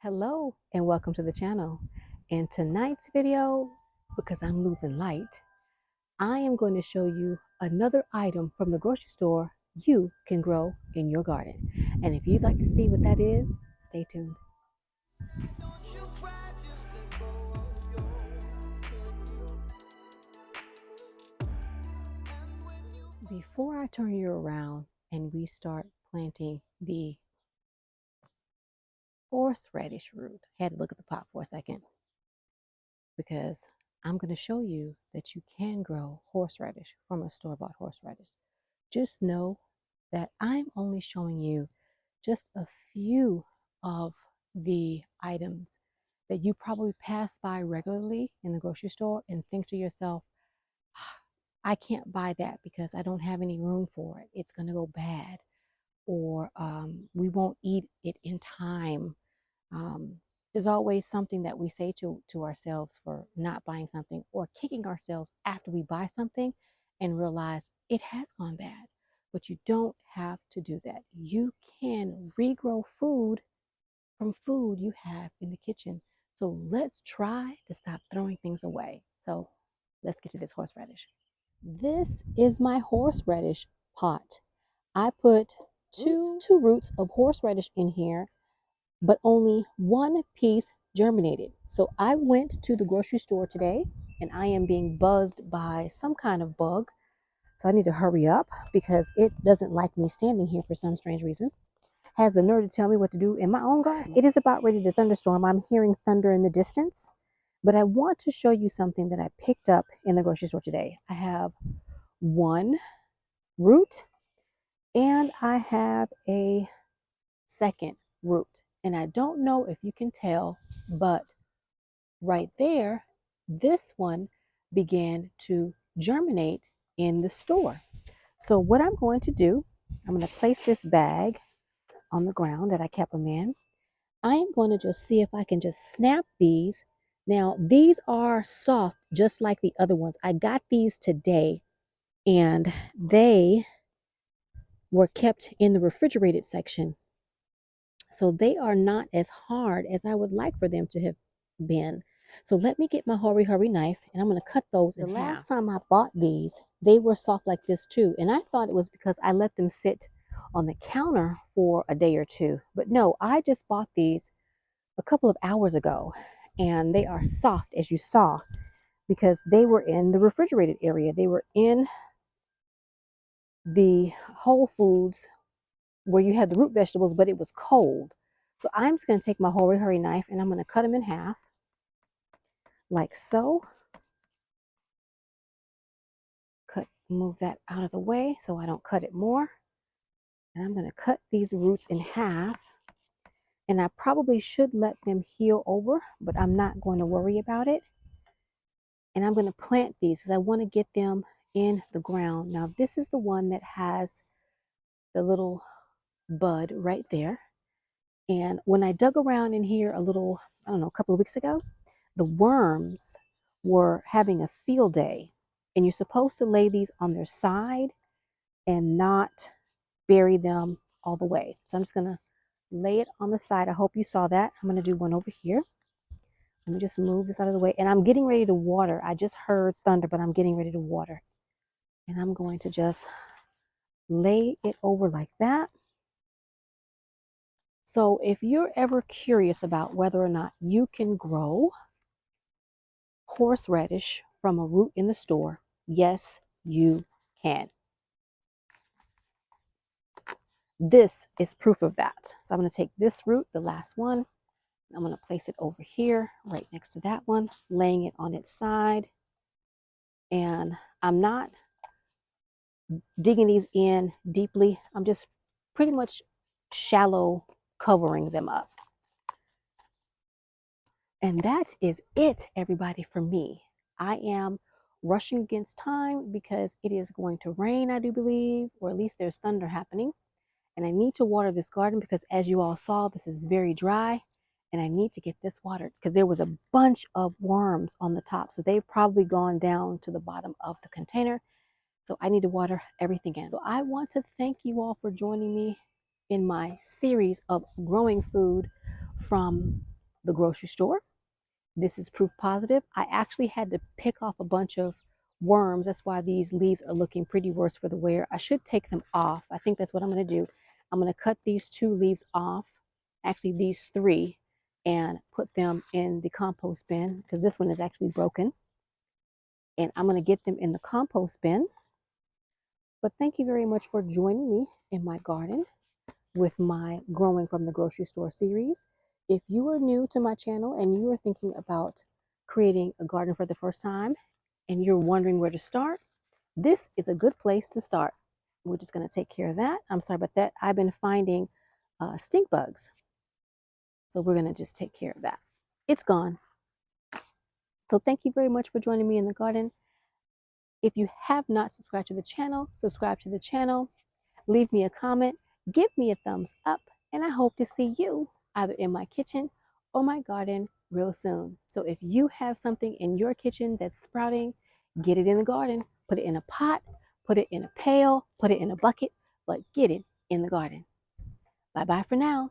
Hello and welcome to the channel. In tonight's video, because I'm losing light, I am going to show you another item from the grocery store you can grow in your garden. And if you'd like to see what that is, stay tuned. Before I turn you around and we start planting the horseradish root, I had to look at the pot for a second because I'm going to show you that you can grow horseradish from a store-bought horseradish. Just know that I'm only showing you just a few of the items that you probably pass by regularly in the grocery store and think to yourself, I can't buy that because I don't have any room for it. It's going to go bad, or we won't eat it in time. There's always something that we say to ourselves for not buying something, or kicking ourselves after we buy something and realize it has gone bad. But you don't have to do that. You can regrow food from food you have in the kitchen. So let's try to stop throwing things away. So let's get to this horseradish. This is my horseradish pot. I put two roots of horseradish in here, but only one piece germinated. So I went to the grocery store today and I am being buzzed by some kind of bug. So I need to hurry up because it doesn't like me standing here for some strange reason. Has the nerve to tell me what to do in my own garden. It is about ready to thunderstorm. I'm hearing thunder in the distance, but I want to show you something that I picked up in the grocery store today. I have one root and I have a second root. And I don't know if you can tell, but right there, this one began to germinate in the store. So what I'm going to do, I'm going to place this bag on the ground that I kept them in. I am going to just see if I can just snap these. Now, these are soft, just like the other ones. I got these today, and they were kept in the refrigerated section. So they are not as hard as I would like for them to have been. So let me get my hurry knife and I'm going to cut those in half. The last time I bought these, they were soft like this too. And I thought it was because I let them sit on the counter for a day or two. But no, I just bought these a couple of hours ago and they are soft, as you saw, because they were in the refrigerated area. They were in the Whole Foods where you had the root vegetables, but it was cold. So I'm just going to take my hurry knife and I'm going to cut them in half like so. Move that out of the way so I don't cut it more. And I'm going to cut these roots in half. And I probably should let them heal over, but I'm not going to worry about it. And I'm going to plant these because I want to get them in the ground. Now, this is the one that has the little bud right there. And when I dug around in here a little, I don't know, a couple of weeks ago, the worms were having a field day. And you're supposed to lay these on their side and not bury them all the way. So I'm just going to lay it on the side. I hope you saw that. I'm going to do one over here. Let me just move this out of the way. And I'm getting ready to water. I just heard thunder, but I'm getting ready to water. And I'm going to just lay it over like that. So if you're ever curious about whether or not you can grow horseradish from a root in the store, yes, you can. This is proof of that. So I'm going to take this root, the last one, I'm going to place it over here, right next to that one, laying it on its side. And I'm not digging these in deeply. I'm just pretty much shallow covering them up. And that is it, everybody, for me. I am rushing against time because it is going to rain, I do believe, or at least there's thunder happening. And I need to water this garden because, as you all saw, this is very dry. And I need to get this watered because there was a bunch of worms on the top. So they've probably gone down to the bottom of the container. So I need to water everything in. So I want to thank you all for joining me in my series of growing food from the grocery store. This is proof positive. I actually had to pick off a bunch of worms. That's why these leaves are looking pretty worse for the wear. I should take them off. I think that's what I'm going to do. I'm going to cut these 2 leaves off, actually these 3, and put them in the compost bin because this one is actually broken. And I'm going to get them in the compost bin. But thank you very much for joining me in my garden with my Growing from the Grocery Store series. If you are new to my channel and you are thinking about creating a garden for the first time and you're wondering where to start, this is a good place to start. We're just going to take care of that. I'm sorry about that. I've been finding stink bugs. So we're going to just take care of that. It's gone. So thank you very much for joining me in the garden. If you have not subscribed to the channel, subscribe to the channel. Leave me a comment, give me a thumbs up, and I hope to see you either in my kitchen or my garden real soon. So if you have something in your kitchen that's sprouting, get it in the garden, put it in a pot, put it in a pail, put it in a bucket, but get it in the garden. Bye-bye for now.